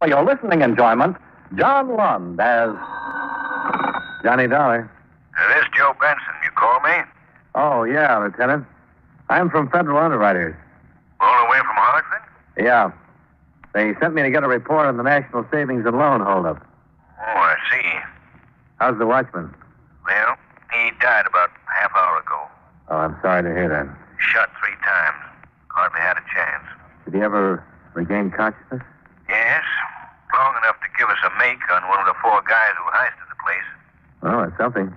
For your listening enjoyment, John Lund as Johnny Dollar. This is Joe Benson. You call me? Oh, yeah, Lieutenant. I'm from Federal Underwriters. All the way from Hartford? Yeah. They sent me to get a report on the National Savings and Loan holdup. Oh, I see. How's the watchman? Well, he died about a half hour ago. Oh, I'm sorry to hear that. Shot 3 times. Hardly had a chance. Did he ever regain consciousness? Yes. Long enough to give us a make on one of the 4 guys who heisted the place. Oh, that's something.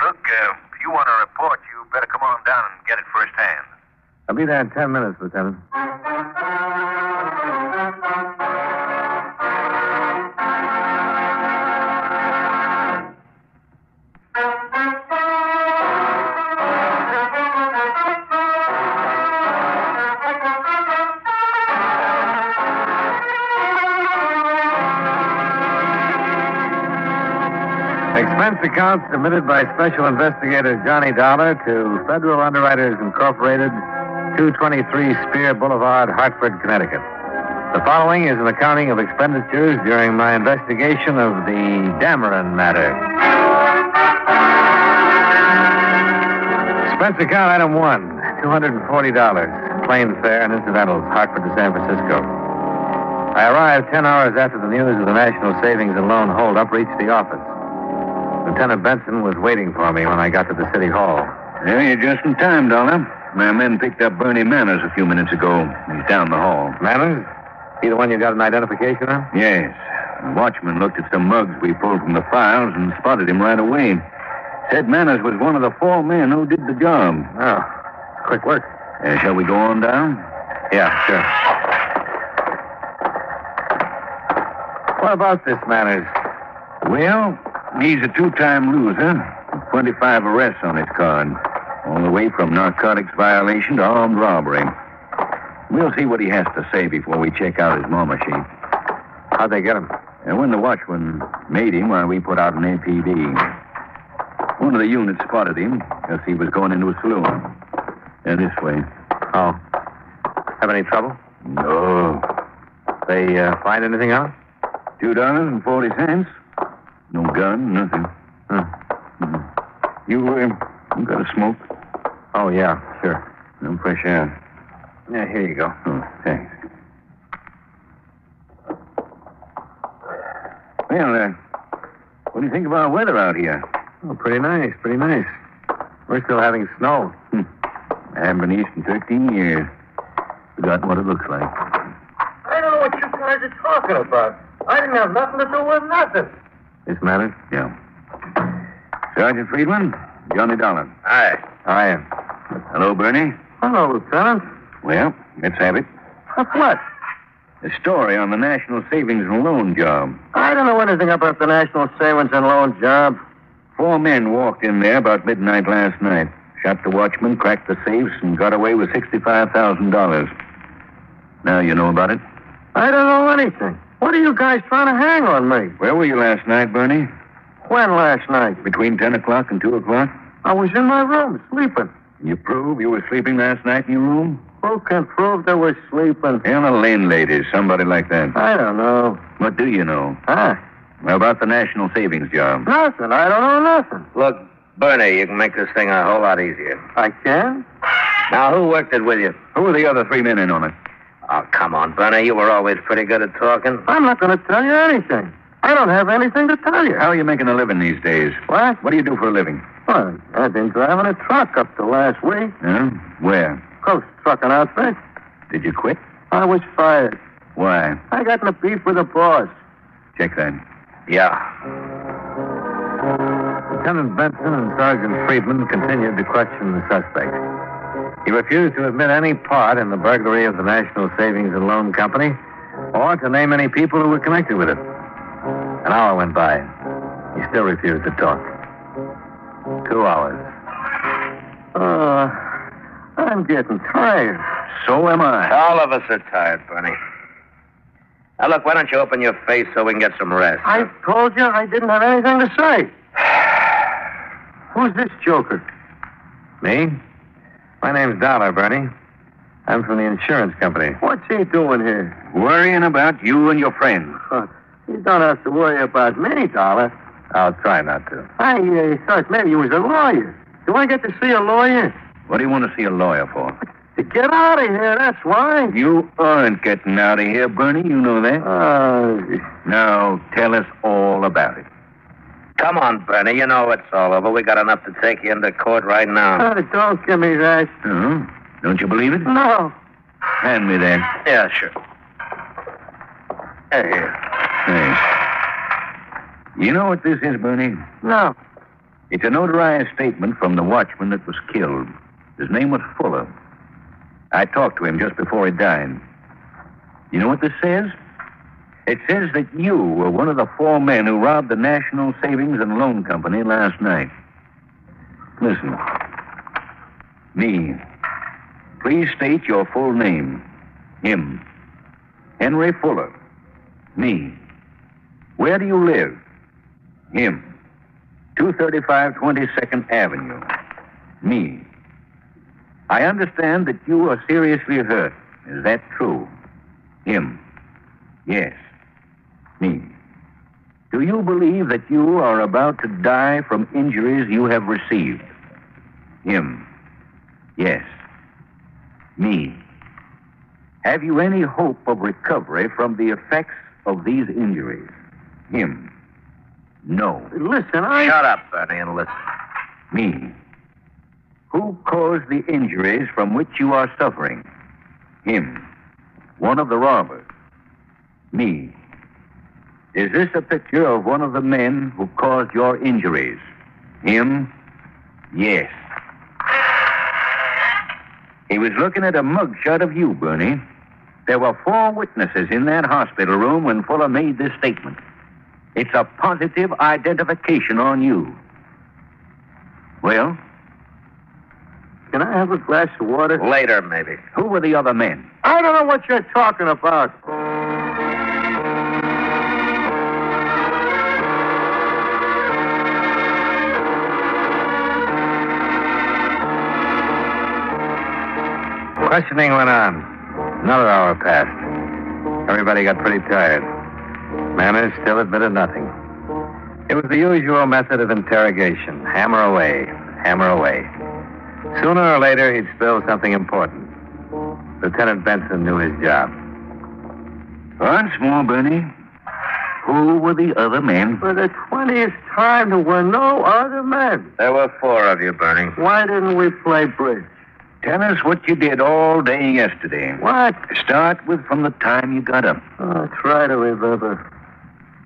Look, if you want a report, you better come on down and get it firsthand. I'll be there in 10 minutes, Lieutenant. Expense account submitted by Special Investigator Johnny Dollar to Federal Underwriters Incorporated, 223 Spear Boulevard, Hartford, Connecticut. The following is an accounting of expenditures during my investigation of the Dameron Matter. Expense account item 1, $240, plane fare and incidentals, Hartford to San Francisco. I arrived 10 hours after the news of the National Savings and Loan holdup reached the office. Lieutenant Benson was waiting for me when I got to the city hall. Yeah, you're just in time, Dollar. My men picked up Bernie Manners a few minutes ago. He's down the hall. Manners? He the one you got an identification on? Yes. The watchman looked at some mugs we pulled from the files and spotted him right away. Said Manners was one of the 4 men who did the job. Oh, quick work. Shall we go on down? Yeah, sure. What about this Manners? Well, he's a 2-time loser. 25 arrests on his card. All the way from narcotics violation to armed robbery. We'll see what he has to say before we check out his mama sheet. How'd they get him? And when the watchman made him, we put out an APB. One of the units spotted him as he was going into a saloon. This way. Oh. Have any trouble? No. They find anything out? $2.40. No gun, nothing. You got a smoke? Oh, yeah, sure. No fresh air. Yeah, here you go. Oh, thanks. Well, what do you think of our weather out here? Oh, pretty nice, pretty nice. We're still having snow. I haven't been east in 13 years. Forgotten what it looks like. I don't know what you guys are talking about. I didn't have nothing to do with nothing. This Manners? Yeah. Sergeant Friedman, Johnny Dollar. Hi. I am. Hello, Bernie. Hello, Lieutenant. Well, let's have it. What? A story on the National Savings and Loan job. I don't know anything about the National Savings and Loan job. 4 men walked in there about midnight last night. Shot the watchman, cracked the safes, and got away with $65,000. Now you know about it? I don't know anything. What are you guys trying to hang on me? Where were you last night, Bernie? When last night? Between 10 o'clock and 2 o'clock? I was in my room, sleeping. You prove you were sleeping last night in your room? Who can prove they were sleeping? And a landlady, somebody like that. I don't know. What do you know? Huh? About the National Savings job. Nothing. I don't know nothing. Look, Bernie, you can make this thing a whole lot easier. I can? Now, who worked it with you? Who were the other 3 men in on it? Oh, come on, Bernie. You were always pretty good at talking. I'm not going to tell you anything. I don't have anything to tell you. How are you making a living these days? What? What do you do for a living? Well, I've been driving a truck up to last week. Huh? Where? Coast Trucking Outfit. Did you quit? I was fired. Why? I got in a beef with the boss. Check that. Yeah. Lieutenant Benson and Sergeant Friedman continued to question the suspect. He refused to admit any part in the burglary of the National Savings and Loan Company or to name any people who were connected with it. An hour went by. He still refused to talk. 2 hours. I'm getting tired. So am I. All of us are tired, Bernie. Now, look, why don't you open your face so we can get some rest? I told you I didn't have anything to say. Who's this joker? Me? My name's Dollar, Bernie. I'm from the insurance company. What's he doing here? Worrying about you and your friend. You don't have to worry about me, Dollar. I'll try not to. I thought maybe you was a lawyer. Do I get to see a lawyer? What do you want to see a lawyer for? To get out of here, that's why. You aren't getting out of here, Bernie. You know that. Now, tell us all about it. Come on, Bernie. You know it's all over. We got enough to take you into court right now. Don't give me that. Oh? Don't you believe it? No. Hand me that. Yeah, sure. Here. Thanks. You know what this is, Bernie? No. It's a notarized statement from the watchman that was killed. His name was Fuller. I talked to him just before he died. You know what this says? It says that you were one of the 4 men who robbed the National Savings and Loan Company last night. Listen. Me. Please state your full name. Him. Henry Fuller. Me. Where do you live? Him. 235 22nd Avenue. Me. I understand that you are seriously hurt. Is that true? Him. Yes. Me. Do you believe that you are about to die from injuries you have received? Him. Yes. Me. Have you any hope of recovery from the effects of these injuries? Him. No. Listen, Shut up, Bernie, and listen. Me. Who caused the injuries from which you are suffering? Him. One of the robbers. Me. Is this a picture of one of the men who caused your injuries? Him? Yes. He was looking at a mugshot of you, Bernie. There were 4 witnesses in that hospital room when Fuller made this statement. It's a positive identification on you. Well? Can I have a glass of water? Later, maybe. Who were the other men? I don't know what you're talking about. Questioning went on. Another hour passed. Everybody got pretty tired. Manners still admitted nothing. It was the usual method of interrogation. Hammer away, hammer away. Sooner or later, he'd spill something important. Lieutenant Benson knew his job. Once more, Bernie. Who were the other men? For the 20th time, there were no other men. There were 4 of you, Bernie. Why didn't we play bridge? Tell us what you did all day yesterday. What? Start with from the time you got up. Try to remember.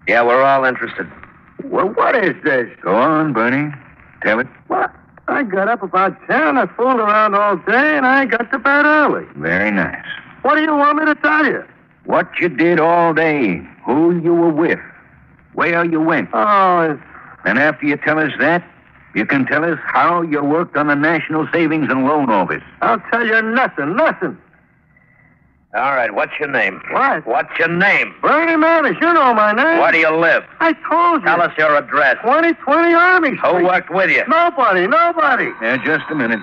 Yeah, we're all interested. Well, what is this? Go on, Bernie. Tell it. What? I got up about 10. I fooled around all day, and I got to bed early. Very nice. What do you want me to tell you? What you did all day. Who you were with. Where you went. Oh, And after you tell us that, you can tell us how you worked on the National Savings and Loan Office. I'll tell you nothing. All right, what's your name? What? What's your name? Bernie Matter, you know my name. Where do you live? I told you. Tell us your address. 2020 Army Street. Who worked with you? Nobody. Yeah, just a minute.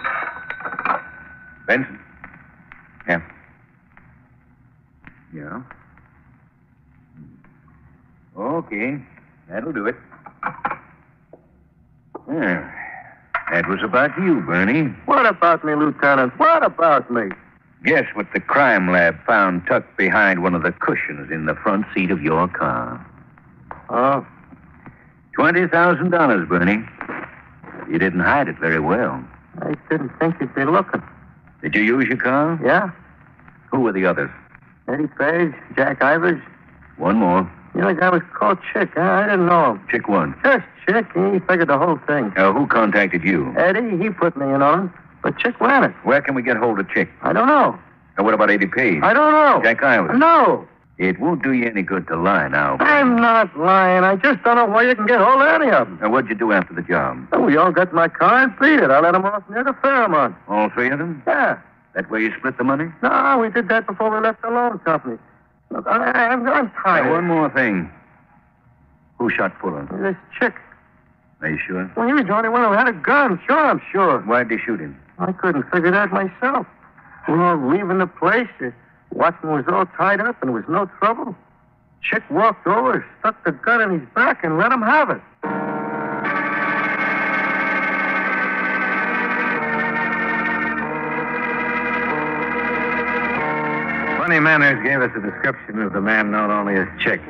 Benson? Yeah. Yeah. Okay. That'll do it. Yeah. That was about you, Bernie. What about me, Lieutenant? What about me? Guess what the crime lab found tucked behind one of the cushions in the front seat of your car? Oh? $20,000, Bernie. You didn't hide it very well. I didn't think you'd be looking. Did you use your car? Yeah? Who were the others? Eddie Page, Jack Ivers. One more. You know, the guy was called Chick, huh? I didn't know him. Chick one. Just Chick. He figured the whole thing. Who contacted you? Eddie, he put me in on it. But Chick ran it. Where can we get hold of Chick? I don't know. And what about Eddie Page? I don't know. Jack Ivers? No. It won't do you any good to lie now. I'm not lying. I just don't know where you can get hold of any of them. Now, what'd you do after the job? Oh, we all got in my car and beat it. I let them off near the Fairmont. All 3 of them? Yeah. That way you split the money? No, we did that before we left the loan company. Look, I'm tired. Now, one more thing. Who shot Fuller? This Chick. Are you sure? Well, he was the only one who had a gun. Sure, I'm sure. Why'd they shoot him? I couldn't figure that myself. Well, leaving the place, Watson was all tied up and there was no trouble. Chick walked over, stuck the gun in his back, and let him have it. Funny Manners gave us a description of the man known only as Chick.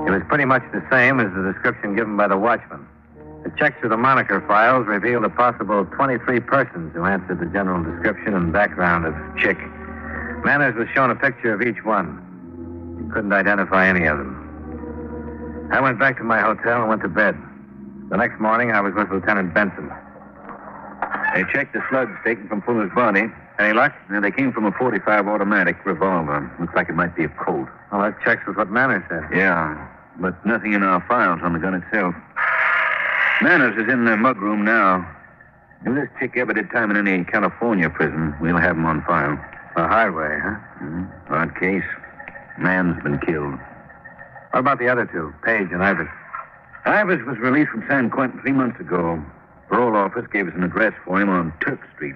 It was pretty much the same as the description given by the watchman. The checks of the moniker files revealed a possible 23 persons who answered the general description and background of Chick. Manners was shown a picture of each one. He couldn't identify any of them. I went back to my hotel and went to bed. The next morning, I was with Lieutenant Benson. They checked the slugs taken from Fuller's body. Any luck? Yeah, they came from a .45 automatic revolver. Looks like it might be a Colt. Well, that checks with what Manners said. Yeah, but nothing in our files on the gun itself. Manners is in the mudroom now. If this chick ever did time in any California prison, we'll have him on file. The highway, huh? Odd case. Man's been killed. What about the other two, Page and Ivers? Ivers was released from San Quentin 3 months ago. Parole office gave us an address for him on Turk Street.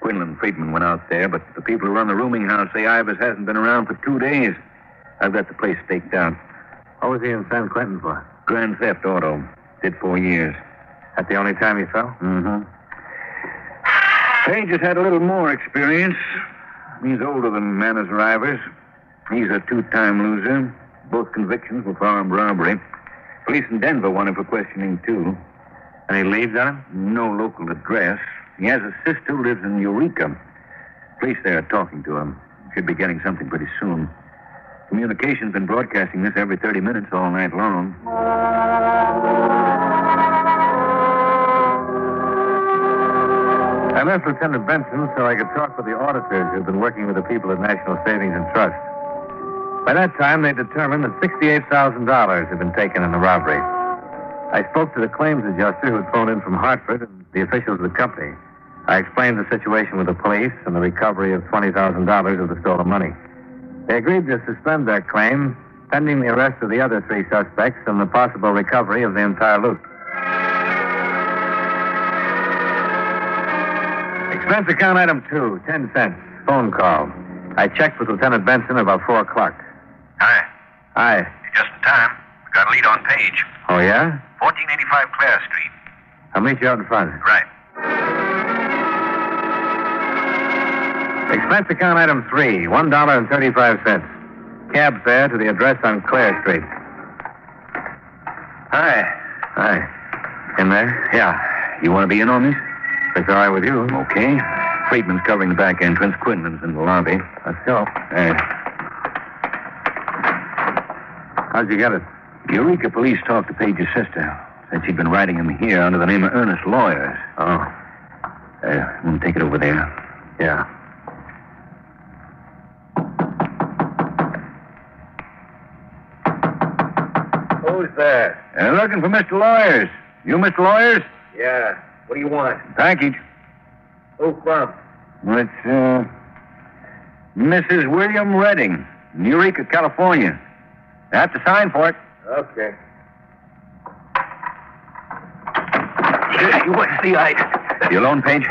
Quinlan Friedman went out there, but the people who run the rooming house say Ivers hasn't been around for 2 days. I've got the place staked out. What was he in San Quentin for? Grand theft auto. Did 4 years. That the only time he fell? Mm-hmm. Page has had a little more experience. He's older than Manners or Ivers. He's a 2-time loser. Both convictions were for armed robbery. Police in Denver want him for questioning, too. Any leads on him? No local address. He has a sister who lives in Eureka. Police there are talking to him. Should be getting something pretty soon. Communication's been broadcasting this every 30 minutes all night long. I left Lieutenant Benson so I could talk with the auditors who've been working with the people at National Savings and Trust. By that time, they determined that $68,000 had been taken in the robbery. I spoke to the claims adjuster who had phoned in from Hartford and the officials of the company. I explained the situation with the police and the recovery of $20,000 of the stolen money. They agreed to suspend their claim, pending the arrest of the other 3 suspects and the possible recovery of the entire loot. Expense account item 2, 10 cents. Phone call. I checked with Lieutenant Benson about 4 o'clock. Hi. Hi. You're just in time. We got a lead on Page. Oh, yeah? 1485 Clare Street. I'll meet you out in front. Right. Expense account item 3, $1.35. Cab fare to the address on Clare Street. Hi. Hi. In there? Yeah. You want to be in on this? If it's all right with you. Okay. Friedman's covering the back entrance. Quinlan's in the lobby. Let's go. How'd you get it? Eureka police talked to Page's sister. Said she'd been writing him here under the name of Ernest Lawyers. Oh. We'll take it over there. Yeah. Who's there? Looking for Mr. Lawyers. You Mr. Lawyers? Yeah. What do you want? Package. Who from? Well, it's, Mrs. William Redding, Eureka, California. You have to sign for it. Okay. You wait and see, You alone, Page?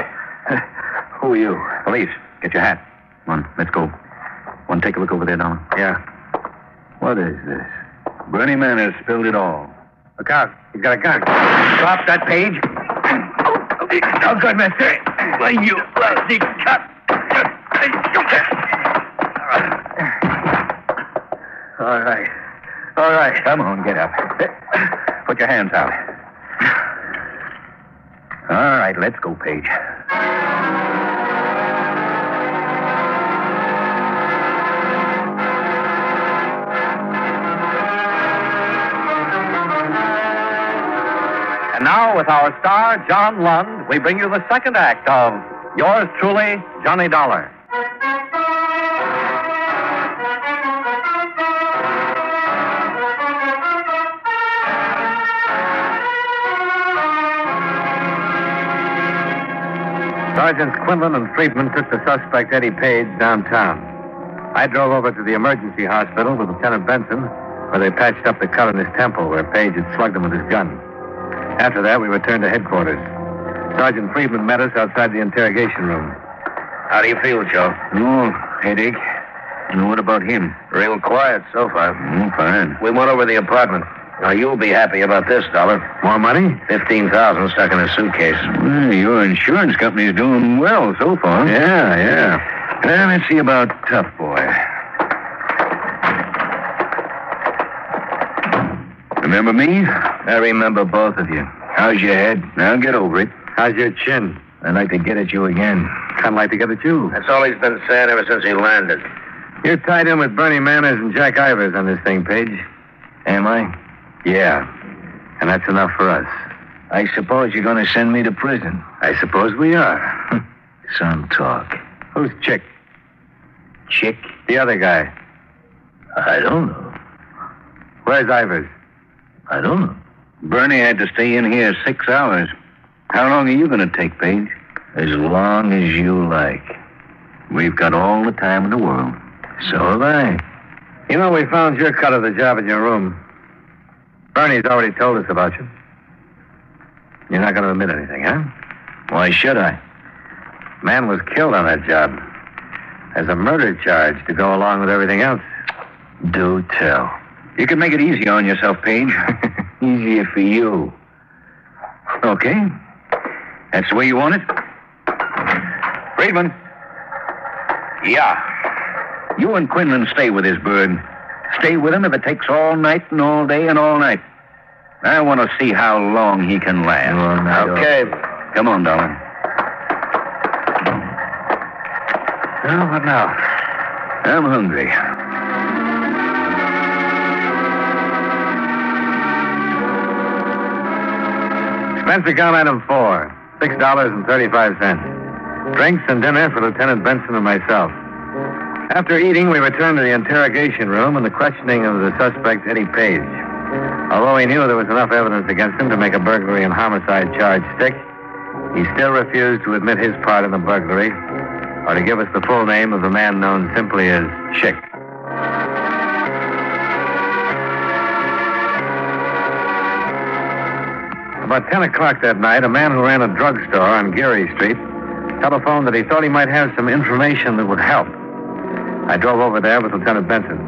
Who are you? Police. Get your hat. Come on, let's go. Want to take a look over there, Dollar? Yeah. What is this? Bernie Manners spilled it all. Look out. He's got a gun. Drop that, Page. Oh, good, mister. Well, you lousy cut. All right. All right. Come on, get up. Put your hands out. All right, let's go, Page. And now, with our star, John Lund, we bring you the second act of Yours Truly, Johnny Dollar. Sergeants Quinlan and Friedman took the suspect, Eddie Page, downtown. I drove over to the emergency hospital with Lieutenant Benson, where they patched up the cut in his temple where Page had slugged him with his gun. After that, we returned to headquarters. Sergeant Friedman met us outside the interrogation room. How do you feel, Joe? Oh, headache. And what about him? Real quiet so far. Fine. We went over the apartment. Now, you'll be happy about this, Dollar. More money? $15,000 stuck in a suitcase. Well, your insurance company's doing well so far. Yeah. Well, let's see about Tough Boy. Remember me? I remember both of you. How's your head? Now get over it. How's your chin? I'd like to get at you again. Kind of like to get at you. That's all he's been saying ever since he landed. You're tied in with Bernie Manners and Jack Ivers on this thing, Page. Am I? Yeah. And that's enough for us. I suppose you're going to send me to prison. I suppose we are. Some talk. Who's Chick? Chick? The other guy. I don't know. Where's Ivers? I don't know. Bernie had to stay in here 6 hours. How long are you going to take, Page? As long as you like. We've got all the time in the world. So have I. You know, we found your cut of the job in your room. Bernie's already told us about you. You're not going to admit anything, huh? Why should I? Man was killed on that job. There's a murder charge to go along with everything else. Do tell. You can make it easy on yourself, Page. Easier for you. Okay. That's the way you want it? Friedman. Yeah. You and Quinlan stay with this bird. Stay with him if it takes all night and all day and all night. I want to see how long he can last. Okay. Come on, darling. Well, what now? I'm hungry. Expense account item 4, $6.35. Drinks and dinner for Lieutenant Benson and myself. After eating, we returned to the interrogation room and the questioning of the suspect, Eddie Page. Although he knew there was enough evidence against him to make a burglary and homicide charge stick, he still refused to admit his part in the burglary or to give us the full name of the man known simply as Chick. About 10 o'clock that night, a man who ran a drugstore on Geary Street telephoned that he thought he might have some information that would help. I drove over there with Lieutenant Benson.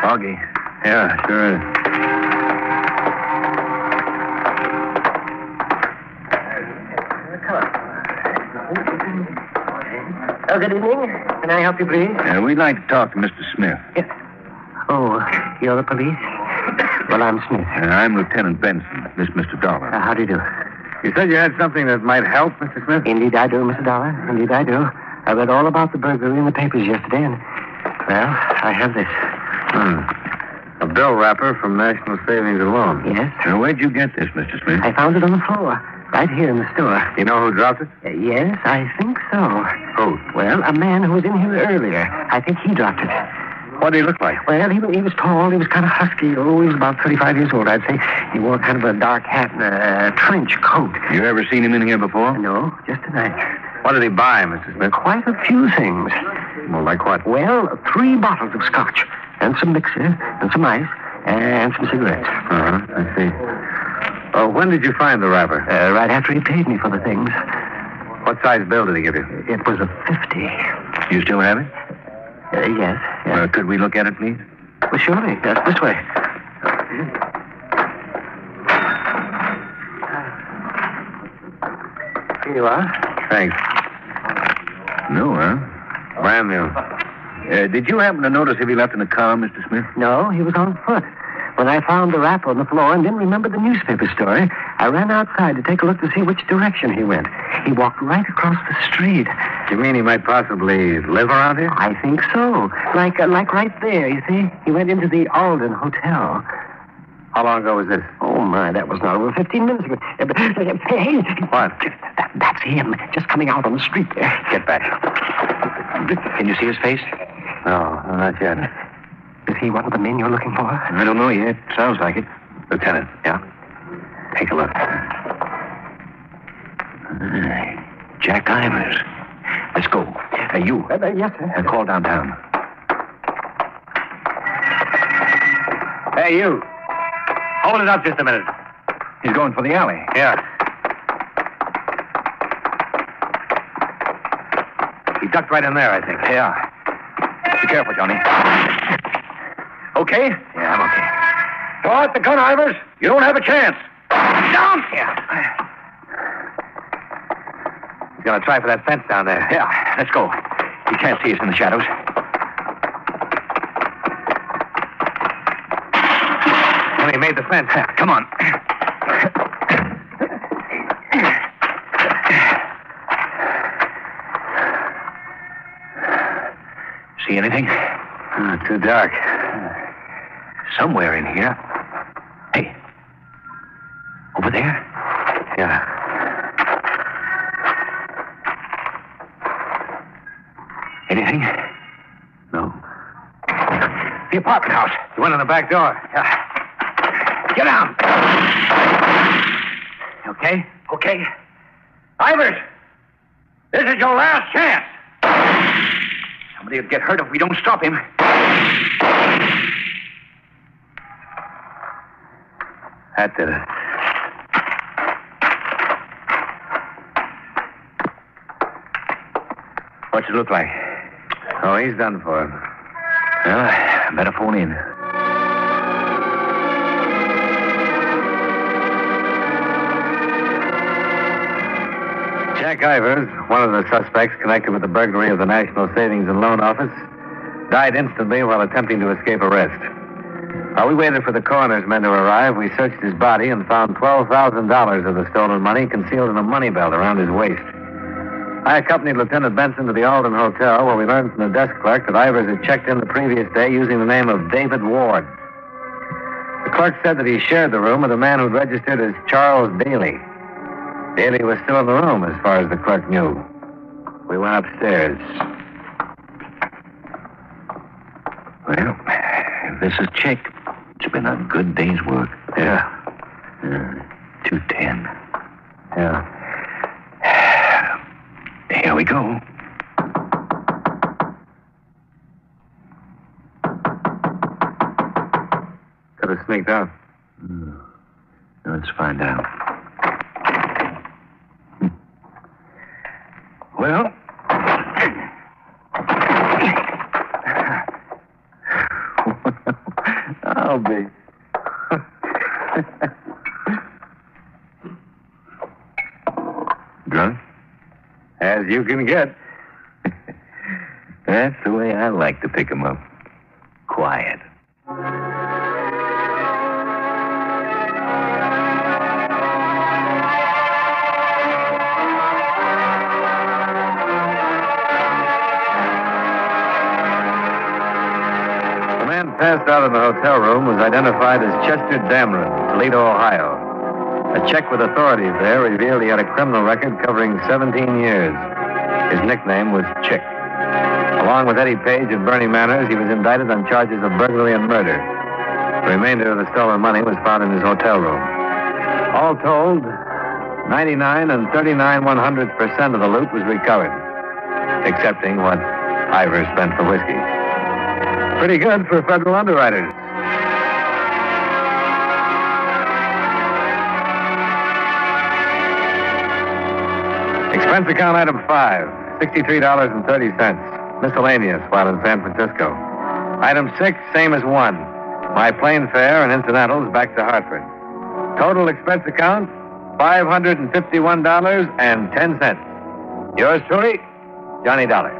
Foggy. Yeah, sure is. Oh, good evening. Can I help you, please? We'd like to talk to Mr. Smith. Yes. Oh, you're the police? Well, I'm Smith. I'm Lieutenant Benson. This is Mr. Dollar. How do you do? You said you had something that might help, Mr. Smith? Indeed I do, Mr. Dollar. Indeed I do. I read all about the burglary in the papers yesterday, and, well, I have this. A bill wrapper from National Savings and Loan. Yes? Where'd you get this, Mr. Smith? I found it on the floor, right here in the store. You know who dropped it? Yes, I think so. Who? Well, a man who was in here earlier. I think he dropped it. What did he look like? Well, he was tall. He was kind of husky. Oh, he was about 35 years old, I'd say. He wore kind of a dark hat and a trench coat. You ever seen him in here before? No, just tonight. What did he buy, Mr. Smith? Quite a few things. Well, like what? Well, 3 bottles of scotch, and some mixer, and some ice, and some cigarettes. I see. When did you find the wrapper? Right after he paid me for the things. What size bill did he give you? It was a 50. You still have it? Yes. Could we look at it, please? Well, surely. Yes, this way. Here you are. Thanks. No, huh? Brand new. Did you happen to notice if he left in the car, Mr. Smith? No, he was on foot. When I found the wrapper on the floor and then remembered the newspaper story, I ran outside to take a look to see which direction he went. He walked right across the street. You mean he might possibly live around here? I think so. Like right there, you see? He went into the Alden Hotel. How long ago was this? Oh, my, that was not over 15 minutes ago. Hey! What? That's him, just coming out on the street there. Get back. Can you see his face? No, not yet. Is he one of the men you're looking for? I don't know yet. Sounds like it. Lieutenant. Yeah? Take a look. Jack Ivers. Let's go. You. Yes, sir. Call downtown. Hey, you. Hold it up just a minute. He's going for the alley. Yeah. He ducked right in there, I think. Yeah. Be careful, Johnny. Okay? Yeah, I'm okay. Throw out the gun, Ivers. You don't have a chance. Down! Yeah. He's going to try for that fence down there. Yeah, let's go. He can't see us in the shadows. And he made the fence. Come on. See anything? Too dark. Somewhere in here. Hey. Over there? Yeah. Anything? No. The apartment house. He went in the back door. Yeah. Get down. Okay? Okay. Ivers, this is your last chance. Somebody will get hurt if we don't stop him. That did it. What's it look like? Oh, he's done for. Well, I better phone in. Jack Ivers, one of the suspects connected with the burglary of the National Savings and Loan Office, died instantly while attempting to escape arrest. While we waited for the coroner's men to arrive, we searched his body and found $12,000 of the stolen money concealed in a money belt around his waist. I accompanied Lieutenant Benson to the Alden Hotel, where we learned from the desk clerk that Ivers had checked in the previous day using the name of David Ward. The clerk said that he shared the room with a man who'd registered as Charles Daly. Daly was still in the room, as far as the clerk knew. We went upstairs. Well, if this is Chick, it's been a good day's work. Yeah. 210. Yeah. Here we go. Could have sneaked out. Let's find out. Well, I'll be. drunk? As you can get. That's the way I like to pick 'em up. Quiet. The man passed out in the hotel room was identified as Chester Dameron, Toledo, Ohio. A check with authorities there revealed he had a criminal record covering 17 years. His nickname was Chick. Along with Eddie Page and Bernie Manners, he was indicted on charges of burglary and murder. The remainder of the stolen money was found in his hotel room. All told, 99 and 39/100% of the loot was recovered, excepting what Ivers spent for whiskey. Pretty good for federal underwriters. Expense account item 5, $63.30. Miscellaneous while in San Francisco. Item 6, same as 1. My plane fare and incidentals back to Hartford. Total expense account, $551.10. Yours truly, Johnny Dollar.